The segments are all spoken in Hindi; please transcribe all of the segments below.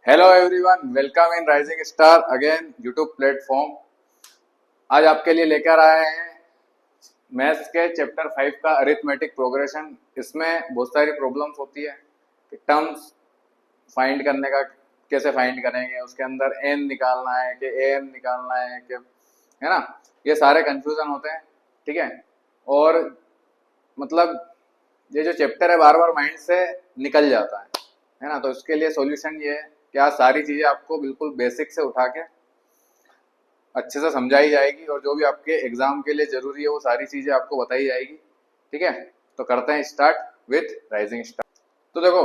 Hello everyone, welcome in rising star again YouTube platform. आज आपके लिए लेकर आए हैं मैथ्स के चैप्टर 5 का अरिथमेटिक प्रोग्रेशन। इसमें बहुत सारी प्रॉब्लम्स होती है कि टर्म्स फाइंड करने का कैसे फाइंड करेंगे, उसके अंदर एन निकालना है कि ए एन निकालना है कि, है ना, ये सारे कंफ्यूजन होते हैं। ठीक है, और मतलब ये जो चैप्टर है बार बार माइंड से निकल जाता है ना। तो इसके लिए सॉल्यूशन ये है कि आज सारी चीजें आपको बिल्कुल बेसिक से उठा के अच्छे से समझाई जाएगी और जो भी आपके एग्जाम के लिए जरूरी है वो सारी चीजें आपको बताई जाएगी। ठीक है, तो करते हैं स्टार्ट विथ राइजिंग स्टार। तो देखो,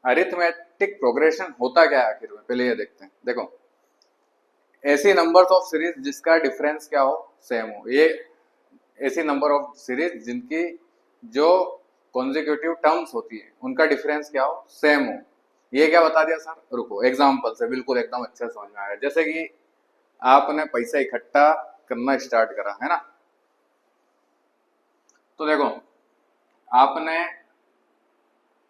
अरिथमेटिक प्रोग्रेशन होता क्या है आखिर में, पहले ये देखते हैं। देखो, ऐसी नंबर्स ऑफ सीरीज जिसका डिफरेंस क्या हो, सेम हो। ये ऐसी नंबर ऑफ सीरीज जिनकी जो कॉन्जिक्यूटिव टर्म्स होती है उनका डिफरेंस क्या हो, सेम हो। ये क्या बता दिया सर, रुको एग्जांपल से बिल्कुल एकदम अच्छे से समझ में आएगा। जैसे कि आपने पैसा इकट्ठा करना स्टार्ट करा, है ना। तो देखो, आपने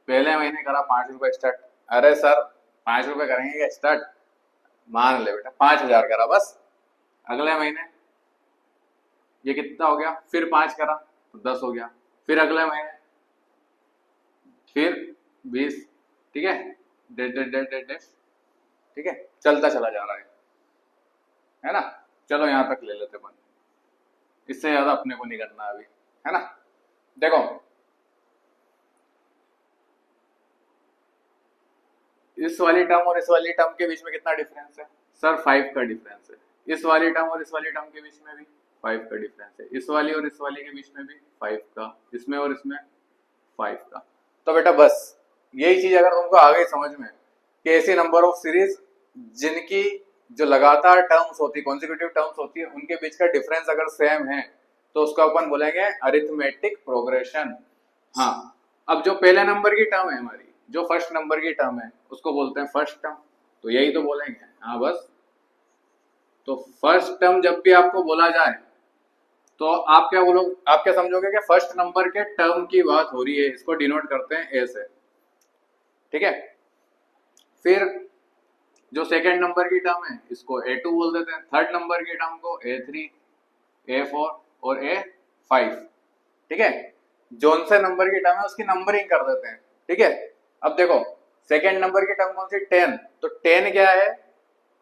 पहले महीने करा 5 रुपए स्टार्ट। अरे सर 5 रुपए करेंगे क्या स्टार्ट, मान ले बेटा 5,000 करा बस। अगले महीने ये कितना हो गया, फिर 5 करा तो 10 हो गया, फिर अगले महीने फिर 20। ठीक है, date date date date date, ठीक है, चलता चला जा रहा है ना। चलो यहां तक ले लेते अपन, इससे ज्यादा अपने को नहीं करना अभी, है ना। देखो, इस वाली टर्म और इस वाली टर्म के बीच में कितना डिफरेंस है सर, 5 का डिफरेंस है। इस वाली टर्म और इस वाली टर्म के बीच में भी 5 का डिफरेंस है। इस वाली और इस वाली के बीच में भी 5 का, इसमें और इसमें 5 का। तो बेटा बस यही चीज अगर तुमको आ गई समझ में कि ऐसी नंबर ऑफ सीरीज जिनकी जो लगातार टर्म्स होती है, कॉन्जिक्यूटिव टर्म्स होती है, उनके बीच का डिफरेंस अगर सेम है तो उसको अपन बोलेंगे अरिथमेटिक प्रोग्रेशन। हाँ, अब जो पहले नंबर की टर्म है हमारी, जो फर्स्ट नंबर की टर्म है उसको बोलते हैं फर्स्ट टर्म। तो यही तो बोलेंगे, हाँ बस। तो फर्स्ट टर्म जब भी आपको बोला जाए तो आप क्या बोलो, आप क्या समझोगे कि फर्स्ट नंबर के टर्म की बात हो रही है, इसको डिनोट करते हैं ए से। ठीक है, फिर जो सेकेंड नंबर की टर्म है इसको A2 बोल देते हैं, थर्ड नंबर की टर्म को A3, A4 और A5। ठीक है, जोन से नंबर की टर्म है उसकी नंबरिंग कर देते हैं। ठीक है, अब देखो सेकेंड नंबर की टर्म कौन सी, 10। तो 10 क्या है,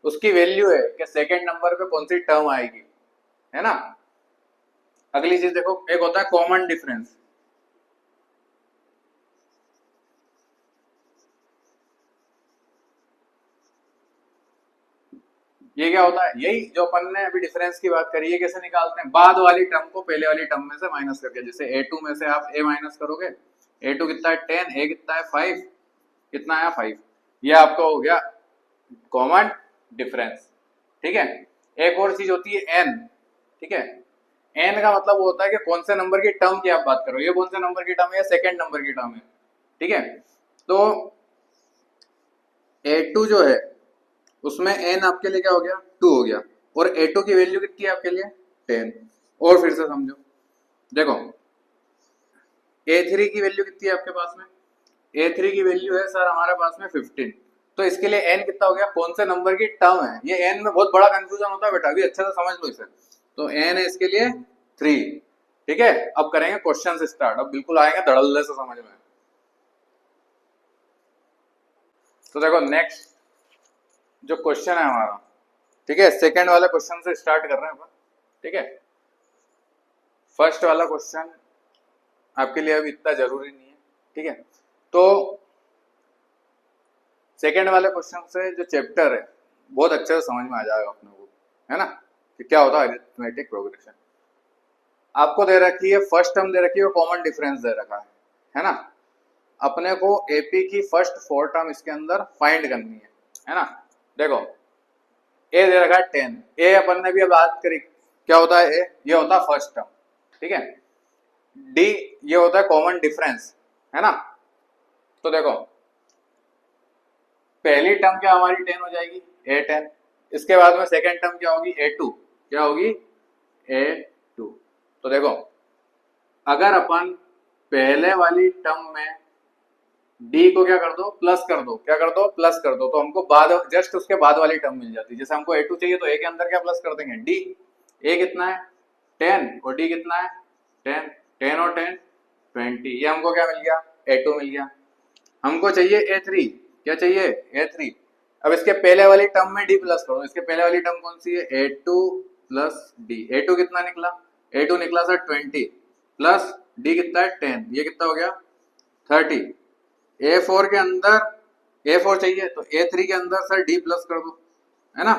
उसकी वैल्यू है कि सेकेंड नंबर पे कौन सी टर्म आएगी, है ना। अगली चीज देखो, एक होता है कॉमन डिफरेंस। ये क्या होता है, यही जो अपन ने अभी डिफरेंस की बात करी है, कैसे निकालते हैं, बाद वाली टर्म को पहले वाली टर्म में से माइनस करके। जैसे A2 में से आप A माइनस करोगे, A2 कितना है 10, A कितना है 5, कितना आया 5। ये आपका हो गया कॉमन डिफरेंस। ठीक है, एक और चीज होती है n। ठीक है, n का मतलब वो होता है कि कौन से नंबर की टर्म की आप बात करो, ये कौन से नंबर की टर्म है, सेकेंड नंबर की टर्म है। ठीक है, तो A2 जो है उसमें n आपके लिए क्या हो गया, 2 हो गया, और A2 की वैल्यू कितनी है आपके लिए 10। और फिर से समझो, देखो A3 की वैल्यू कितनी है आपके पास में, A3 की वैल्यू है सर हमारे पास में 15। तो इसके लिए n कितना हो गया, कौन से नंबर की टर्म है। ये n में बहुत बड़ा कंफ्यूजन होता है बेटा, अभी अच्छे से समझ लो इसे। तो n है इसके लिए 3। ठीक है, अब करेंगे क्वेश्चन से स्टार्ट, अब बिल्कुल आएंगे धड़ल्ले से समझ में। तो देखो नेक्स्ट जो क्वेश्चन है हमारा, ठीक है, सेकंड वाले क्वेश्चन से स्टार्ट कर रहे हैं अपन। ठीक है, फर्स्ट वाला क्वेश्चन आपके लिए अभी इतना जरूरी नहीं है। ठीक है, तो सेकेंड वाले क्वेश्चन से जो चैप्टर है बहुत अच्छे से समझ में आ जाएगा अपने को, है ना, कि क्या होता है अरिथमेटिक प्रोग्रेशन। आपको दे रखी है फर्स्ट टर्म, दे रखी है कॉमन डिफरेंस दे रखा है ना। अपने को एपी की फर्स्ट 4 टर्म इसके अंदर फाइंड करनी है ना। देखो ए दे रखा है 10, ए अपन ने भी बात करी क्या होता है, ए ये होता है फर्स्ट टर्म। ठीक है, डी ये होता है कॉमन डिफरेंस, है ना। तो देखो पहली टर्म क्या हमारी 10 हो जाएगी, A10। इसके बाद में सेकेंड टर्म क्या होगी, A2। क्या होगी, A2। तो देखो अगर अपन पहले वाली टर्म में डी को क्या कर दो, प्लस कर दो, क्या कर दो, प्लस कर दो, तो हमको बाद जस्ट उसके बाद वाली टर्म मिल जाती है। जैसे हमको ए टू चाहिए तो ए के अंदर क्या प्लस कर देंगे, डी। ए कितना है 10 और डी कितना है 10, 10 और 10 20, ये हमको क्या मिल गया, ए टू मिल गया। हमको चाहिए ए थ्री, क्या चाहिए ए थ्री। अब इसके पहले वाली टर्म में डी प्लस करो, इसके पहले वाली टर्म कौन सी है, A two plus D. A two कितना निकला, ए टू निकला सर 20 प्लस डी कितना है 10, ये कितना हो गया 30। ए फोर के अंदर ए फोर चाहिए तो ए थ्री के अंदर सर डी प्लस कर दो, है ना।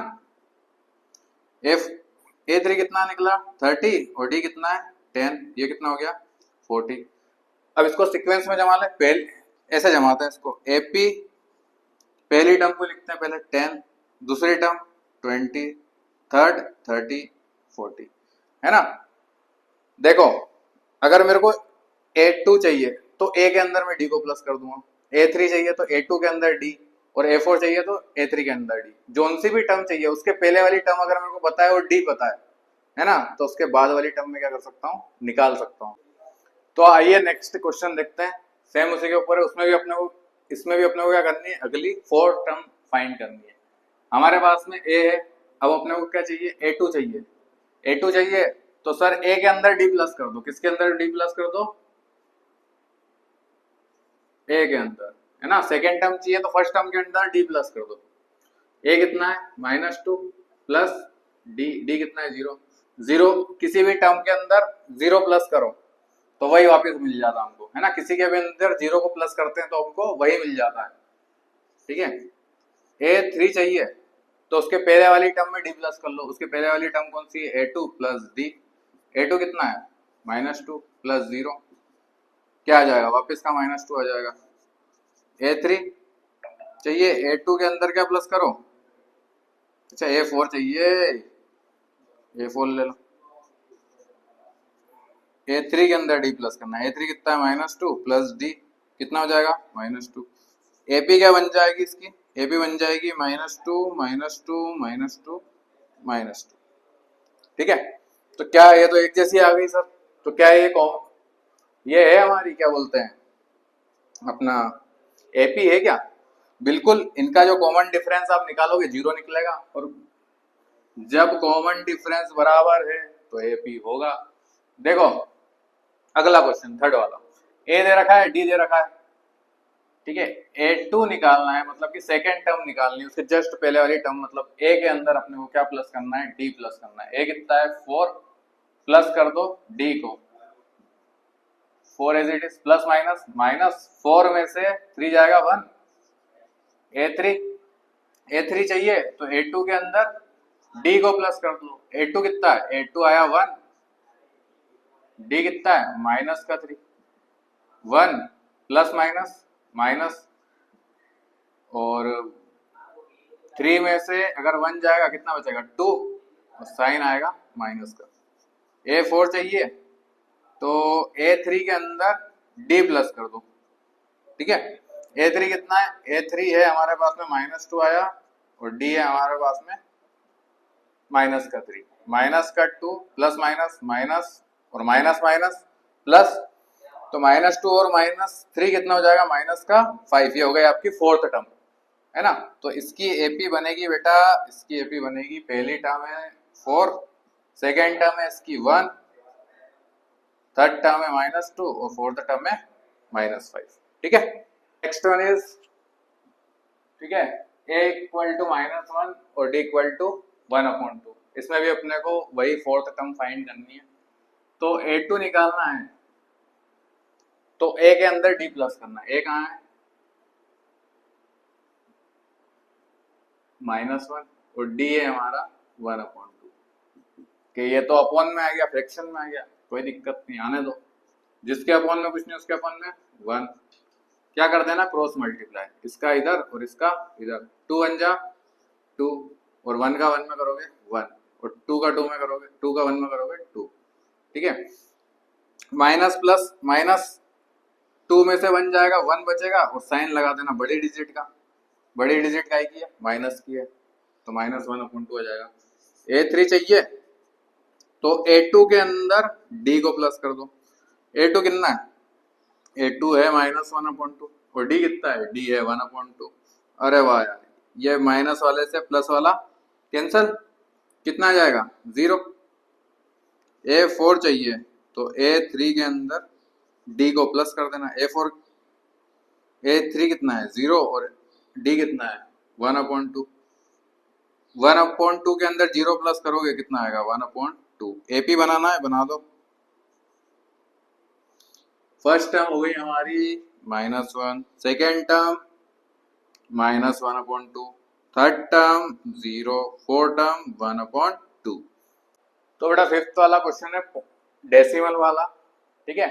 ए थ्री कितना निकला 30 और डी कितना है 10, ये कितना हो गया 40। अब इसको सीक्वेंस में जमा ले, पहले ऐसे जमाते हैं इसको, एपी पहली टर्म को लिखते हैं पहले 10, दूसरी टर्म 20, थर्ड 30, 40, है ना। देखो अगर मेरे को ए टू चाहिए तो ए के अंदर मैं डी को प्लस कर दूंगा, ए थ्री चाहिए तो ए टू के अंदर डी, और ए फोर चाहिए तो ए थ्री के अंदर डी। जोन सी भी टर्म चाहिए उसके पहले वाली टर्म अगर मेरे को पता है और डी पता है ना, तो उसके बाद वाली टर्म में क्या कर सकता हूँ, निकाल सकता हूँ। तो आइए नेक्स्ट क्वेश्चन देखते हैं, सेम उसी के ऊपर है, उसमें भी अपने को, इसमें भी अपने को क्या करनी है, अगली 4 टर्म फाइंड करनी है। हमारे पास में ए है, अब अपने को क्या चाहिए, ए टू चाहिए। ए टू चाहिए तो सर ए के अंदर डी प्लस कर दो, किसके अंदर डी प्लस कर दो, ए के अंदर, है ना। सेकेंड टर्म चाहिए तो फर्स्ट टर्म के अंदर डी प्लस कर दो। ए कितना है -2 प्लस डी, डी कितना है 0, 0 किसी भी टर्म के अंदर 0 प्लस करो तो वही वापस मिल जाता है हमको, है ना। किसी के भी अंदर 0 को प्लस करते हैं तो हमको वही मिल जाता है, ठीक है। ए थ्री चाहिए तो उसके पहले वाली टर्म में डी प्लस कर लो, उसके पहले वाली टर्म कौन सी है, A two plus D. A two कितना है -2 प्लस 0, क्या आ जाएगा वापस का -2 आ जाएगा। ए थ्री चाहिए, ए टू के अंदर क्या प्लस करो, अच्छा ए फोर चाहिए, ए फोर ले लो। ए थ्री के अंदर डी प्लस करना है, ए थ्री कितना है -2 प्लस डी, कितना हो जाएगा -2। एपी क्या बन जाएगी इसकी, एपी बन जाएगी -2 -2 -2 -2, ठीक है। तो क्या ये तो एक जैसी आ गई सर, तो क्या ये है हमारी क्या बोलते हैं अपना एपी है क्या, बिल्कुल। इनका जो कॉमन डिफरेंस आप निकालोगे 0 निकलेगा, और जब कॉमन डिफरेंस बराबर है तो एपी होगा। देखो अगला क्वेश्चन थर्ड वाला, ए दे रखा है डी दे रखा है, ठीक है। ए टू निकालना है, मतलब कि सेकेंड टर्म निकालनी है, उसके जस्ट पहले वाली टर्म, मतलब ए के अंदर अपने को क्या प्लस करना है, डी प्लस करना है। ए कितना है 4 प्लस कर दो डी को, 4 as it is, plus minus, -4 में से 3 जाएगा 1। ए थ्री चाहिए तो ए टू के अंदर डी को प्लस कर दो, ए टू कितना है, ए टू आया 1, डी कितना है -3, 1 प्लस माइनस, और 3 में से अगर 1 जाएगा कितना बचेगा 2, और साइन आएगा माइनस का। ए फोर चाहिए तो ए थ्री के अंदर डी प्लस कर दो, ठीक है। ए थ्री कितना है, ए थ्री है हमारे पास में -2 आया, और डी है हमारे पास में -3, -2 प्लस माइनस और माइनस प्लस, तो -2 और -3 कितना हो जाएगा, -5, ये हो गई आपकी 4th टर्म, है ना। तो इसकी एपी बनेगी बेटा, इसकी एपी बनेगी, पहली टर्म है 4, सेकेंड टर्म है इसकी 1, थर्ड टर्म है -2 और फोर्थ टर्म है -5, ठीक है। नेक्स्ट वन इज, ठीक है, a इक्वल टू -1 और d इक्वल टू 1/2, इसमें भी अपने को वही 4th टर्म फाइंड करनी है। तो a2 निकालना है तो a के अंदर d प्लस करना है, a कहाँ है -1 और d है हमारा 1/2, कि ये तो अपॉन में आ गया, फ्रैक्शन में आ गया, कोई दिक्कत नहीं, आने दो। जिसके अपॉन में कुछ नहीं उसके अपॉन में 1, क्या कर देना क्रॉस मल्टीप्लाई, इसका इधर और इसका इधर, 2 1 जा 2, और 1 का 1 में करोगे 1, और 2 का 2 में करोगे 2 का 1 में करोगे 2, ठीक है। माइनस प्लस माइनस, 2 में से 1 जाएगा 1 बचेगा, और साइन लगा देना बड़ी डिजिट का, बड़ी डिजिट का ही किया माइनस की है, तो -1/2 हो जाएगा। a3 चाहिए तो a2 के अंदर d को प्लस कर दो, a2 कितना है, a2 है -1/2, और डी कितना है, डी है 1/2। अरे वाह यार, ये माइनस वाले से प्लस वाला कैंसल, कितना आ जाएगा 0। A4 चाहिए तो A3 के अंदर D को प्लस कर देना। A3 कितना है 0 और D कितना है 1/2। 1/2 के अंदर 0 प्लस करोगे कितना आएगा 1/2। AP बनाना है, बना दो। फर्स्ट टर्म हो गई हमारी -1, second term -1/2, third term 0, fourth term 1/2। तो बेटा फिफ्थ वाला क्वेश्चन है डेसिमल वाला, ठीक है।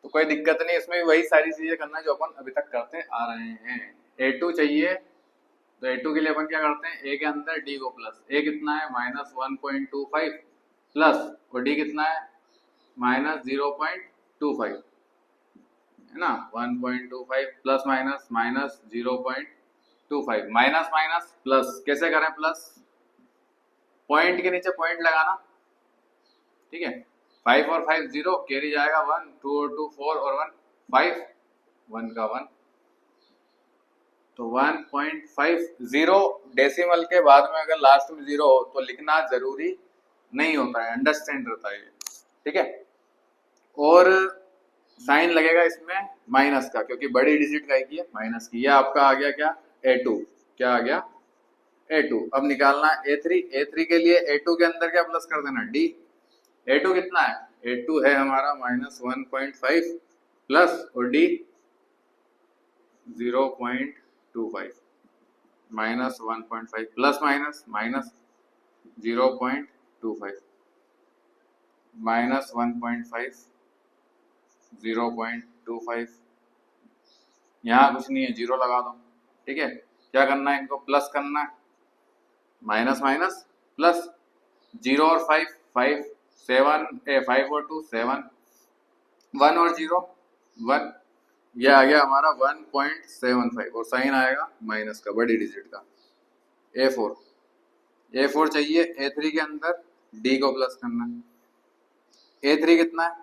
तो कोई दिक्कत नहीं, इसमें भी वही सारी चीजें करना जो अपन अभी तक करते आ रहे हैं। A2 चाहिए तो A2 के लिए अपन क्या करते हैं, A के अंदर D को प्लस, A कितना है -1.25 प्लस और D कितना है -0.25, है ना। 1.25 plus minus -0.25, minus minus plus, कैसे करें प्लस, पॉइंट के नीचे पॉइंट लगाना, ठीक है। 5 और 5 0, कैरी जाएगा 1, 2 और 2 4 और 1 5, 1 का 1, तो 1.50। डेसिमल के बाद में अगर लास्ट में 0 हो तो लिखना जरूरी नहीं होता है, अंडरस्टैंड रहता है, ठीक है। और साइन लगेगा इसमें माइनस का, क्योंकि बड़ी डिजिट का है माइनस की। यह आपका आ गया क्या A2, क्या आ गया A2। अब निकालना A3 के लिए A2 के अंदर क्या प्लस कर देना D। A2 कितना है, A2 है हमारा -1.5 प्लस और D 0.25, -1.5 प्लस माइनस -0.25, -1.5 0.25, यहाँ कुछ नहीं है, 0 लगा दो, ठीक है। क्या करना है, इनको प्लस करना है, माइनस माइनस प्लस, 0 और 5 5 7, 5 और 2 7, 1 और 0 1, यह आ गया हमारा 1.75 और साइन आएगा माइनस का, बड़ी डिजिट का। A4 चाहिए, A3 के अंदर D को प्लस करना है। A3 कितना है,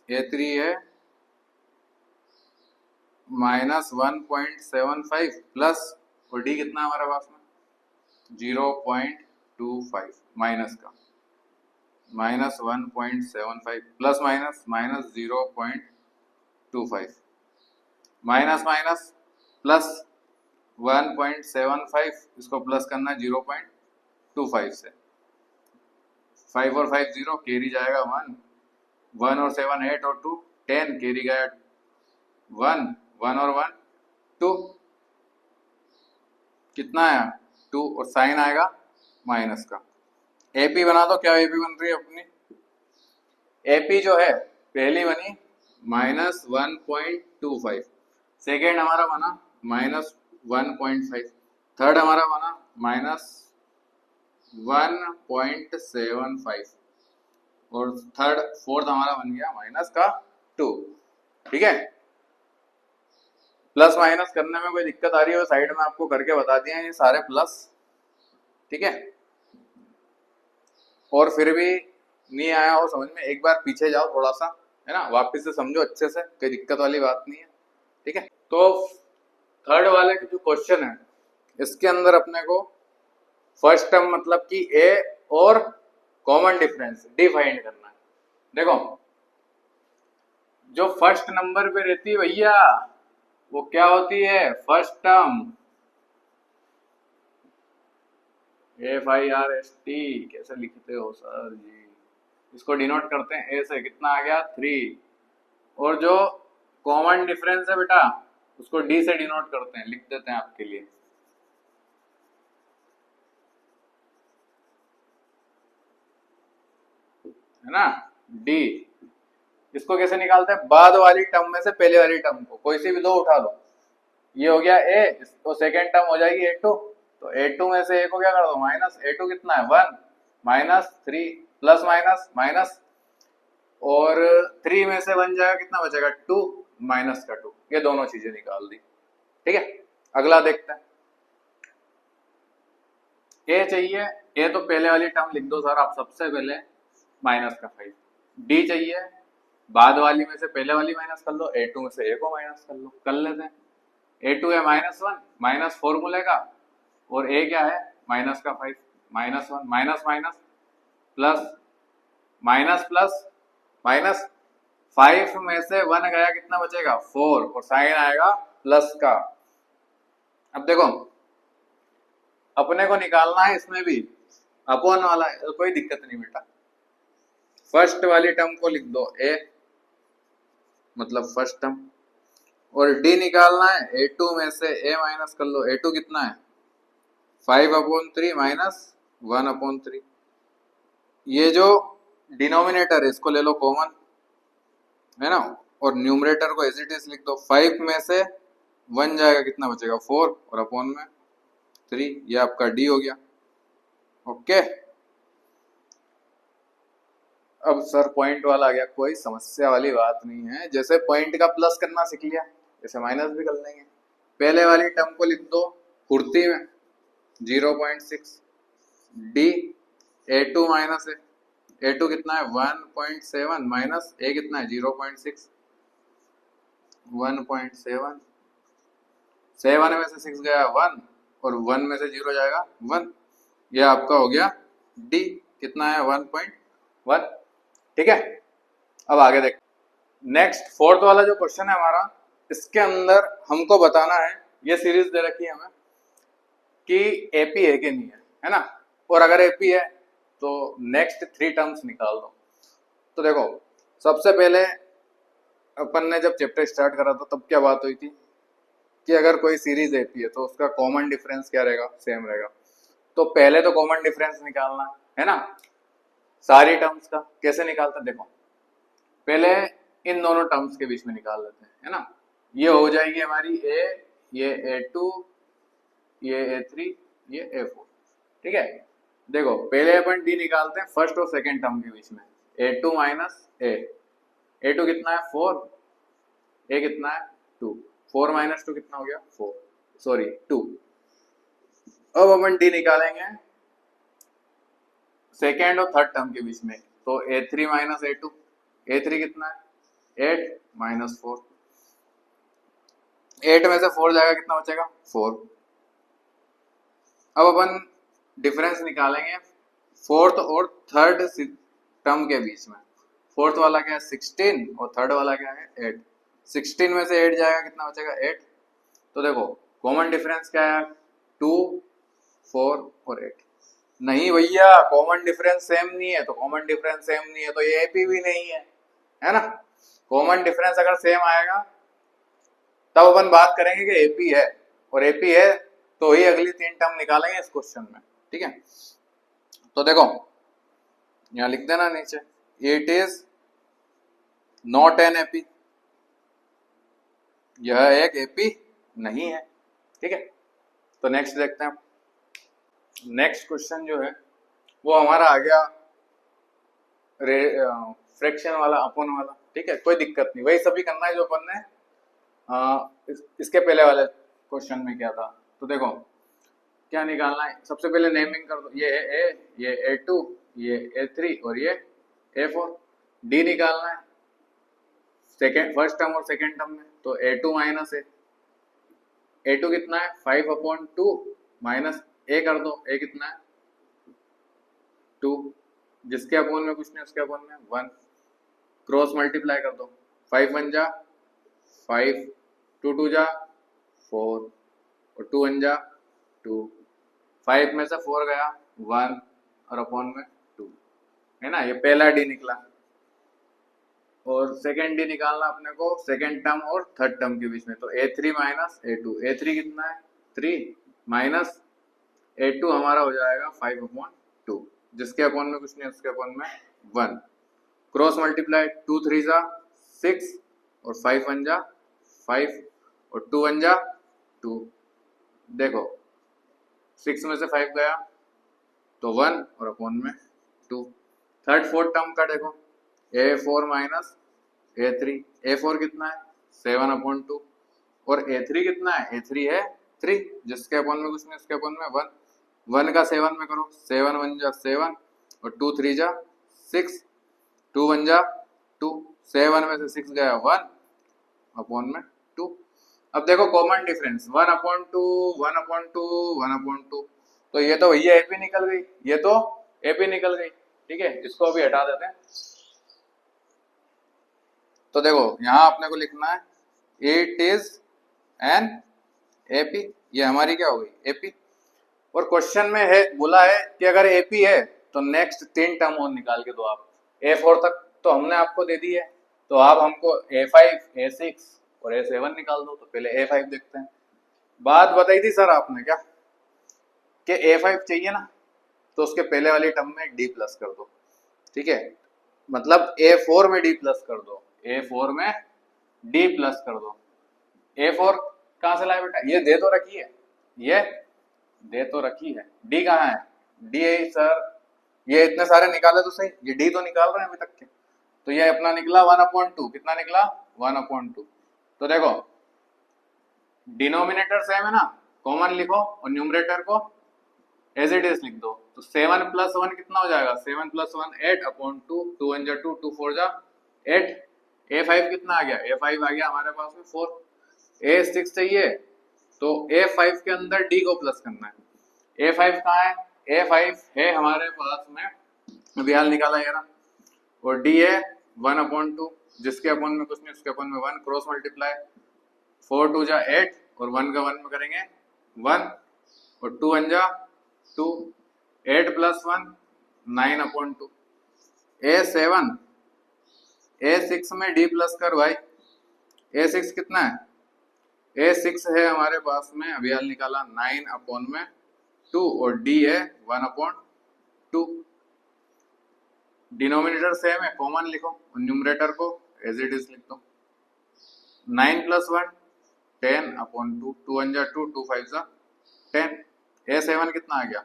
A3 है -1.75 प्लस और D कितना है हमारे पास में 0.25, माइनस का -1.75 plus minus -0.25, minus minus plus 1.75, इसको प्लस करना 0.25 से, 5 और 5 0, कैरी जाएगा 1, 1 और 7 8 और 2 10, कैरी गया 1, 1 और 1 2, कितना आया 2 और साइन आएगा माइनस का। AP बना दो, क्या AP बन रही है अपनी, AP जो है पहली बनी -1.25, सेकेंड हमारा बना -1.5, थर्ड हमारा बना -1.75 और फोर्थ हमारा बन गया -2, ठीक है। प्लस माइनस करने में कोई दिक्कत आ रही है साइड में आपको करके बता दिया ये सारे प्लस, ठीक है। और फिर भी नहीं आया हो समझ में, एक बार पीछे जाओ थोड़ा सा, है ना, वापस से समझो अच्छे से, कोई दिक्कत वाली बात नहीं है, ठीक है। तो थर्ड वाले जो क्वेश्चन है इसके अंदर अपने को फर्स्ट टर्म मतलब कि A और कॉमन डिफरेंस D फाइंड करना है। देखो जो फर्स्ट नंबर पे रहती है भैया वो क्या होती है, फर्स्ट टर्म, FIRST कैसे लिखते हो सर जी, इसको डिनोट करते हैं A से, कितना आ गया 3, और जो कॉमन डिफरेंस है बेटा उसको D से डिनोट करते हैं, लिख देते हैं आपके लिए, है ना D। इसको कैसे निकालते हैं, बाद वाली टर्म में से पहले वाली टर्म को कोई सी भी दो उठा लो, ये हो गया A, तो सेकेंड टर्म हो जाएगी A2, तो A2 में से A को क्या कर दो माइनस, A2 कितना है 1, -3 प्लस माइनस माइनस, और 3 में से 1 जाएगा कितना बचेगा 2, माइनस का 2, ये दोनों चीजें निकाल दी, ठीक है। अगला देखते हैं, A चाहिए, A तो पहले वाली टर्म लिख दो सर आप सबसे पहले, -5, D चाहिए, बाद वाली में से पहले वाली माइनस कर लो, a2 में से a को माइनस कर लो, कर लेते हैं। a2 है -1, माइनस फॉर्मूले का, और a क्या है माइनस का 5, -1 minus minus plus, minus plus minus, 5 में से 1 गया, कितना बचेगा 4, और साइन आएगा प्लस का। अब देखो अपने को निकालना है इसमें भी अपॉन वाला है, तो कोई दिक्कत नहीं बेटा, फर्स्ट वाली टर्म को लिख दो a, मतलब फर्स्ट टर्म, और d निकालना है a2 में से a माइनस कर लो, a2 कितना है 5/3 माइनस 1/3। ये जो डिनोमिनेटर है इसको ले लो कॉमन, है ना, और न्यूमरेटर को एज इट इज लिख दो। 5 में से 1 जाएगा, कितना बचेगा 4, और अपॉन में 3, ये आपका d हो गया। ओके, अब सर पॉइंट वाला आ गया, कोई समस्या वाली बात नहीं है, जैसे पॉइंट का प्लस करना सीख लिया जैसे माइनस भी कर लेंगे। पहले वाली टर्म को लिख दो कुर्ती में 0.6, d a2 माइनस है, a2 कितना है 1.7 माइनस a कितना है 0.6, 1.7, 7 में से 6 गया 1, और 1 में से 0 जाएगा 1, यह आपका हो गया d, कितना है 1.1। ठीक है, अब आगे देख, नेक्स्ट फोर्थ वाला जो क्वेश्चन है हमारा, इसके अंदर हमको बताना है, ये सीरीज दे रखी है हमें कि एपी है कि नहीं है ना, और अगर एपी है तो नेक्स्ट 3 टर्म्स निकाल दो। तो देखो सबसे पहले अपन ने जब चैप्टर स्टार्ट करा था तब क्या बात हुई थी कि अगर कोई सीरीज एपी है तो उसका कॉमन डिफरेंस क्या रहेगा, सेम रहेगा। तो पहले तो कॉमन डिफरेंस निकालना है ना सारी टर्म्स का। कैसे निकालते हैं देखो, पहले इन दोनों टर्म्स के बीच में निकाल लेते हैं, है ना। ये हो जाएगी हमारी a, ये a2, ये a3, ये a4। ठीक है, देखो पहले अपन d निकालते हैं फर्स्ट और सेकंड टर्म के बीच में, a2 माइनस a, a2 कितना है 4, a कितना है 2, 4 माइनस 2 कितना हो गया 4, सॉरी 2। अब अपन d निकालेंगे सेकेंड और थर्ड टर्म के बीच में, तो a3 माइनस a2, a3 कितना है 8 माइनस 4, 8 में से 4 जाएगा, कितना बचेगा 4। अब अपन डिफरेंस निकालेंगे फोर्थ और थर्ड टर्म के बीच में। फोर्थ वाला क्या है 16 और थर्ड वाला क्या है 8। 16 में से 8 जाएगा, कितना बचेगा 8। तो देखो कॉमन डिफरेंस क्या है 2, 4 और 8। नहीं भैया कॉमन डिफरेंस सेम नहीं है, तो कॉमन डिफरेंस सेम नहीं है तो ये एपी भी नहीं है ना। कॉमन डिफरेंस अगर सेम आएगा तब अपन बात करेंगे कि एपी है, और एपी है तो ही अगली 3 टर्म निकालेंगे इस क्वेश्चन में। ठीक है, तो देखो यहां लिख देना नीचे, it is not an AP, यह एक एपी नहीं है। ठीक है, तो नेक्स्ट देखते हैं। नेक्स्ट क्वेश्चन जो है वो हमारा आ गया फ्रैक्शन वाला, अपोन वाला। ठीक है, कोई दिक्कत नहीं, वही सभी करना है जो अपन ने इसके पहले वाले क्वेश्चन में किया था। तो देखो क्या निकालना है, सबसे पहले नेमिंग कर दो, ये है a, ये a2, ये a3 और ये a4। d निकालना है सेकेंड फर्स्ट टर्म और सेकेंड टर्म में, तो a2 माइनस a2 कितना है 5/2 माइनस a कर दो, a कितना है 2, जिसके अपोन में कुछ नहीं उसके अपोन में 1, क्रॉस मल्टीप्लाई कर दो, 5 1 जा 5, 2 2 जा 4 और 2 1 जा 2, 5 में से 4 गया 1 और अपॉन में 2, है ना। ये पहला डी निकला, और सेकेंड डी निकालना अपने को सेकेंड टर्म और थर्ड टर्म के बीच में, तो a3 माइनस a2, a3 कितना है 3 माइनस a2 हमारा हो जाएगा 5/2, जिसके अपॉन में कुछ नहीं उसके अपॉन में 1, क्रॉस मल्टीप्लाई 2 3 जा 6 और 5 1 जा 5 और 2 1 जा 2। देखो 6 में से 5 गया तो 1 और अपॉन में 2। थर्ड फोर्थ टर्म का देखो a4 माइनस a3, a4 कितना है 7/2 और a3 कितना है, a3 है 3, जिसके अपॉन में कुछ नहीं उसके अपॉन में 1, 1 का 7 में करो, 7 1 जा 7 और 2 3 जा 6, 2 1 जा 2, 7 में से 6 गया 1 अपॉन में 2। अब देखो कॉमन डिफरेंस 1/2 1/2 1/2, तो ये तो भैया एपी निकल गई, ये तो एपी निकल गई। ठीक है, इसको अभी हटा देते हैं। तो देखो यहाँ अपने को लिखना है इट इज एन एपी, ये हमारी क्या हो गई एपी। और क्वेश्चन में है बोला है कि अगर एपी है तो नेक्स्ट 3 टर्म और निकाल के दो आप। A4 तक तो हमने आपको दे दी है, तो आप हमको A5 A6 और A7 निकाल दो। तो पहले A5 देखते हैं। बात बताई थी सर आपने क्या कि A5 चाहिए ना, तो उसके पहले वाली टर्म में D प्लस कर दो। ठीक है, मतलब A4 में D प्लस कर दो, A4 में D प्लस कर दो। A4 कहाँ से लाए बेटा, ये दे तो रखी है, ये दे तो रखी है। D कहाँ है, D है सर, ये इतने सारे निकाले तो सही, ये D तो निकाल रहे हैं अभी तक के। तो ये अपना निकला 1/2, कितना निकला 1/2। तो देखो डिनोमिनेटर सेम है ना, कॉमन लिखो और न्यूमरेटर को एज इट इज लिख दो। तो 7 + 1 कितना हो जाएगा, 7 + 1 8/2, 2 1 जा 2, 2 4 जा 8। A5 कितना आ गया, A5 आ गया हमारे पास में 4। A6 चाहिए तो A5 के अंदर D को प्लस करना है। A5 कहाँ है, A5 है हमारे पास में, अभी हाल निकाला ये रहा, और D है 1/2, जिसके अपॉन में कुछ नहीं, उसके अपॉन में 1, क्रॉस मल्टीप्लाई 4 2 जा 8 और 1 का 1 में करेंगे 1 और 2 1 जा 2, 8 + 1 9/2। A7 A6 में D प्लस कर भाई, A6 कितना है, A6 है हमारे पास में अभी हाल निकाला 9/2 और D है 1/2। डिनोमिनेटर सेम है, कॉमन लिखो और न्यूमरेटर को एज इट इज लिख दो। 9 + 1 10/2, 2 1 जा 2, 2 5 जा 10। A7 कितना आ गया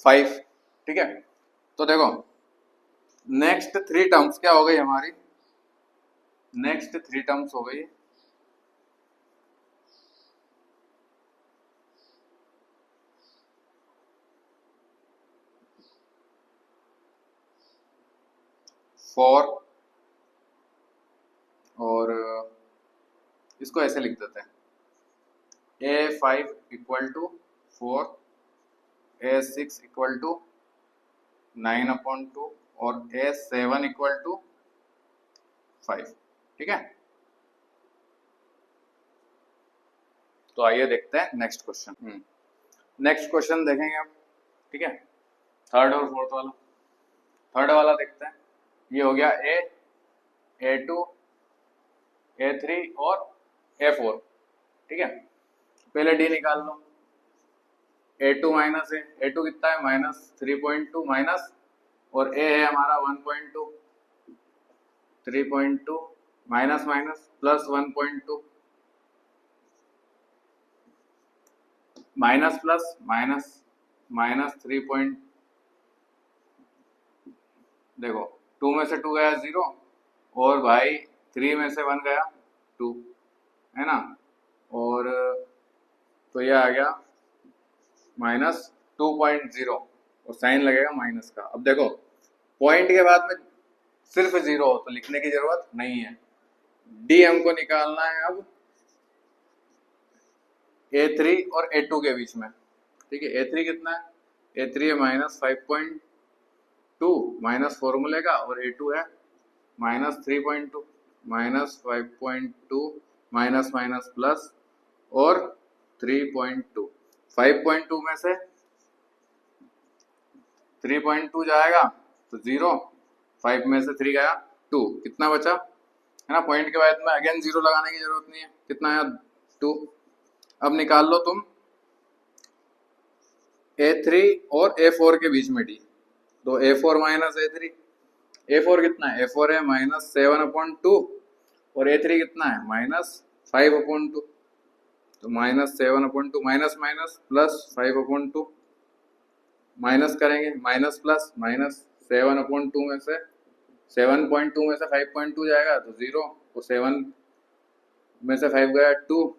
5। ठीक है, तो देखो नेक्स्ट 3 टर्म्स क्या हो गई हमारी, नेक्स्ट 3 टर्म्स हो गई 4 और इसको ऐसे लिख देते हैं A5 = 4, A6 = 9/2 और A7 = 5। ठीक है, तो आइए देखते हैं नेक्स्ट क्वेश्चन। नेक्स्ट क्वेश्चन देखेंगे अब। ठीक है, थर्ड और फोर्थ वाला, थर्ड वाला देखते हैं। ये हो गया A, A2, A3 और A4। ठीक है, पहले D निकाल लो। A2 माइनस है, A2 कितना है -3.2 माइनस, और A है हमारा 1.2, 3.2 minus minus plus 1.2 minus plus minus minus 3. देखो 2 में से 2 गया 0 और भाई 3 में से 1 गया 2, है ना, और तो ये आ गया -2.0 और साइन लगेगा माइनस का। अब देखो पॉइंट के बाद में सिर्फ 0 हो तो लिखने की जरूरत नहीं है। D हमको निकालना है अब A3 और A2 के बीच में। ठीक है, A3 कितना है, A3 है -5.2 माइनस फॉर्मूले का, और A2 है -3.2 -5.2 माइनस माइनस प्लस और 3.2। 5.2 में से 3.2 जाएगा तो 0, 5 में से 3 गया 2, कितना बचा, है ना। पॉइंट के बाद में अगेन 0 लगाने की जरूरत नहीं है, कितना है 2। अब निकाल लो तुम A3 और A4 के बीच में D, तो A4 माइनस A3, A4 कितना है, A4 है -7/2 और A3 कितना है -5/2, तो -7/2 माइनस माइनस प्लस 5/2 माइनस करेंगे, माइनस प्लस माइनस 7/2 में से 7.2 में से 5.2 जाएगा तो 0, तो 7 में से 5 गया 2,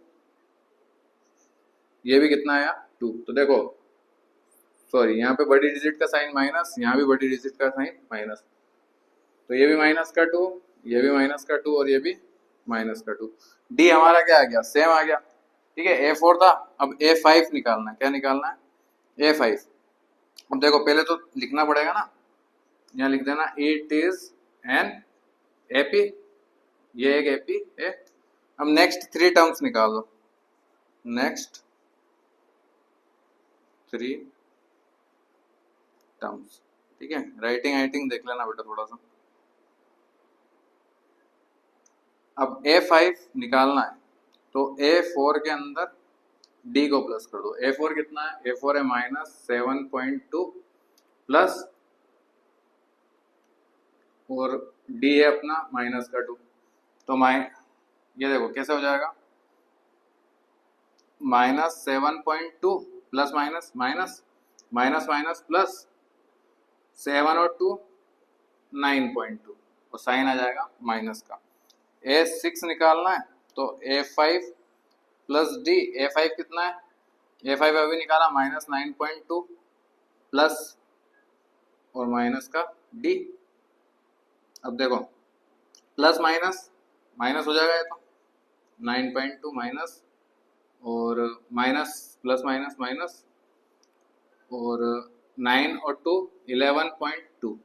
ये भी कितना आया 2। तो देखो सॉरी, यहाँ पे बड़ी डिजिट का साइन माइनस, यहाँ भी बड़ी डिजिट का साइन माइनस, तो ये भी माइनस का 2, ये भी माइनस का 2 और ये भी माइनस का 2। डी हमारा क्या आ गया, सेम आ गया। ठीक है, A4 था, अब A5 निकालना है। क्या निकालना है, A5। अब देखो पहले तो लिखना पड़ेगा ना, यहाँ लिख देना इट इज एन एपी, ये एक एपी है। अब नेक्स्ट 3 टर्म्स निकाल दो, नेक्स्ट 3 टर्म्स। ठीक है, राइटिंग देख लेना बेटा थोड़ा सा। अब A5 निकालना है, तो A4 के अंदर D को प्लस कर दो। A4 कितना है, A4 है -7.2 प्लस, और D है अपना -2। तो ये देखो कैसे हो जाएगा, -7.2 plus minus minus minus minus plus 7 और 2 9.2, और साइन आ जाएगा माइनस का। A6 निकालना है, तो A5 प्लस D। A5 कितना है, A5 अभी निकाला -9.2 प्लस और माइनस का D। अब देखो प्लस माइनस माइनस हो जाएगा, ये तो 9.2 माइनस और माइनस प्लस माइनस माइनस, और 9 और 2 11.2।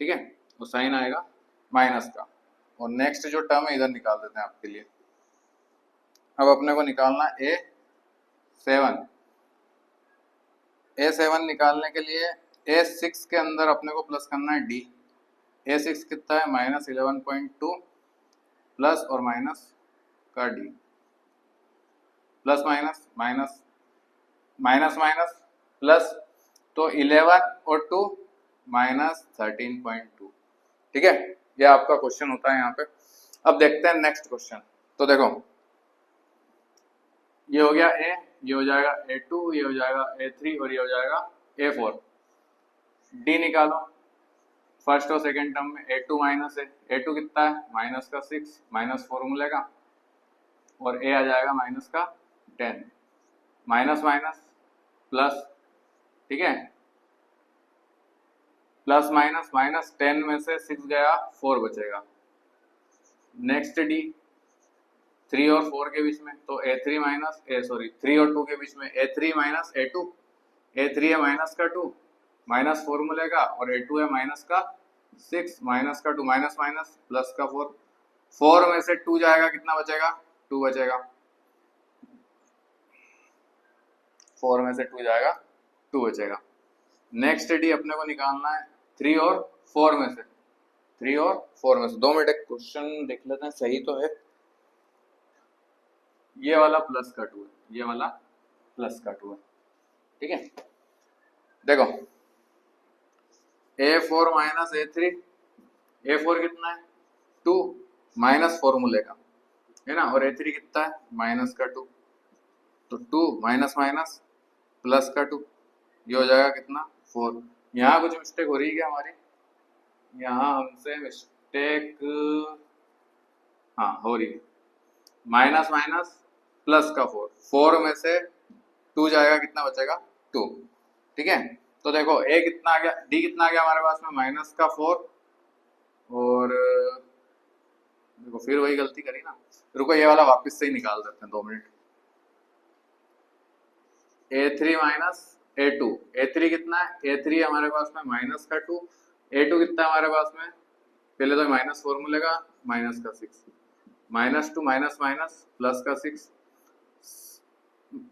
ठीक है, तो साइन आएगा माइनस का। और नेक्स्ट जो टर्म है इधर निकाल देते हैं आपके लिए। अब अपने को निकालना A7। A7 निकालने के लिए A6 के अंदर अपने को प्लस करना है D। A6 कितना है, -11.2 प्लस और माइनस का D, plus minus minus minus minus plus, तो 11 और 2 -13.2। ठीक है, ये आपका क्वेश्चन होता है यहाँ पे। अब देखते हैं नेक्स्ट क्वेश्चन। तो देखो ये हो गया A, ये हो जाएगा A2, ये हो जाएगा A3 और ये हो जाएगा A4। D निकालो फर्स्ट और सेकंड टर्म में। A2 माइनस है, A2 कितना है, माइनस का 6 माइनस फॉर्मूले का, और A आ जाएगा माइनस का 10, माइनस माइनस प्लस। ठीक है, प्लस माइनस माइनस 10 में से 6 गया, 4 बचेगा। नेक्स्ट D 3 और 4 के बीच में, तो A3 माइनस 3 और 2 के बीच में A3 माइनस A2। A3 है माइनस का 2 माइनस फॉर्मूले का, और A2 है माइनस का 6 माइनस का 2 माइनस माइनस प्लस का 4। 4 में से 2 जाएगा, कितना बचेगा, 2 बचेगा। 4 में से 2 जाएगा, 2 बचेगा। नेक्स्ट D अपने को निकालना है 3 और 4 में से। 3 और 4 में से 2 मिनट एक क्वेश्चन देख लेते हैं, सही तो है। ये वाला प्लस का 2 है, ये वाला प्लस का 2 है। ठीक है, देखो A4 माइनस A3, A4 कितना है 2 माइनस फॉर्मूले का है ना, और A3 कितना है माइनस का 2, तो 2 माइनस माइनस प्लस का 2, ये हो जाएगा कितना 4। यहाँ कुछ मिस्टेक हो रही है क्या हमारी, यहाँ हमसे मिस्टेक हाँ हो रही है। माइनस माइनस प्लस का 4, 4 में से 2 जाएगा, कितना बचेगा 2। ठीक है, तो देखो A कितना आ गया, D कितना आ गया हमारे पास में माइनस का 4, और देखो फिर वही गलती करी ना, रुको ये वाला वापस से ही निकाल देते हैं 2 minute. A3 minus A2, A3 कितना है, A3 हमारे पास में माइनस का 2, A2 कितना है हमारे पास में, पहले तो माइनस फॉर्मूले का माइनस का 6, -2 माइनस माइनस प्लस का 6,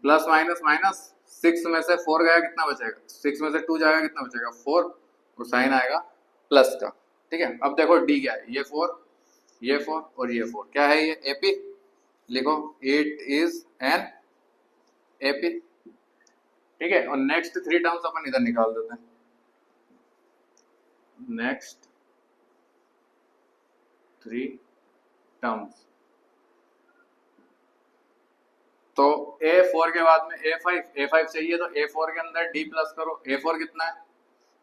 प्लस माइनस माइनस 6 में से 4 गया, कितना बचेगा, 6 में से 2 जाएगा, कितना बचेगा 4, और साइन आएगा प्लस का। ठीक है, अब देखो D क्या है, ये 4 ये 4 और ये 4, क्या है ये AP, लिखो इट इज एन AP। ठीक है, और नेक्स्ट 3 टर्म्स अपन इधर निकाल देते हैं। नेक्स्ट 3 टर्म्स, तो A4 के बाद में A5 चाहिए, तो A4 के अंदर D प्लस करो। A4 कितना है,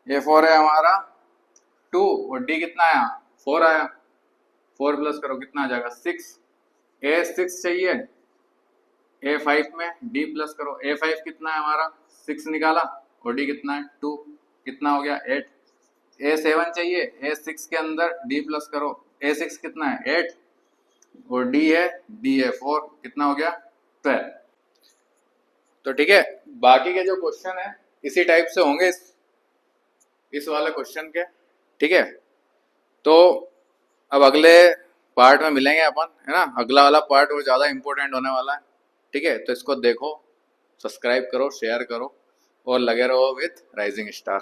A4 है हमारा 2, और D कितना आया 4 आया, 4 प्लस करो, कितना आ जाएगा 6। A6 चाहिए, A5 में D प्लस करो। A5 कितना है हमारा 6 निकाला, और D कितना है 2, कितना हो गया 8। A7 चाहिए, A6 के अंदर D प्लस करो, A6 कितना है 8 और D है 4, कितना हो गया 12। तो ठीक है, बाकी के जो क्वेश्चन है इसी टाइप से होंगे इस वाले क्वेश्चन के, ठीक है। तो अब अगले पार्ट में मिलेंगे अपन, है ना। अगला वाला पार्ट वो ज़्यादा इंपॉर्टेंट होने वाला है, ठीक है। तो इसको देखो, सब्सक्राइब करो, शेयर करो और लगे रहो विथ राइजिंग स्टार।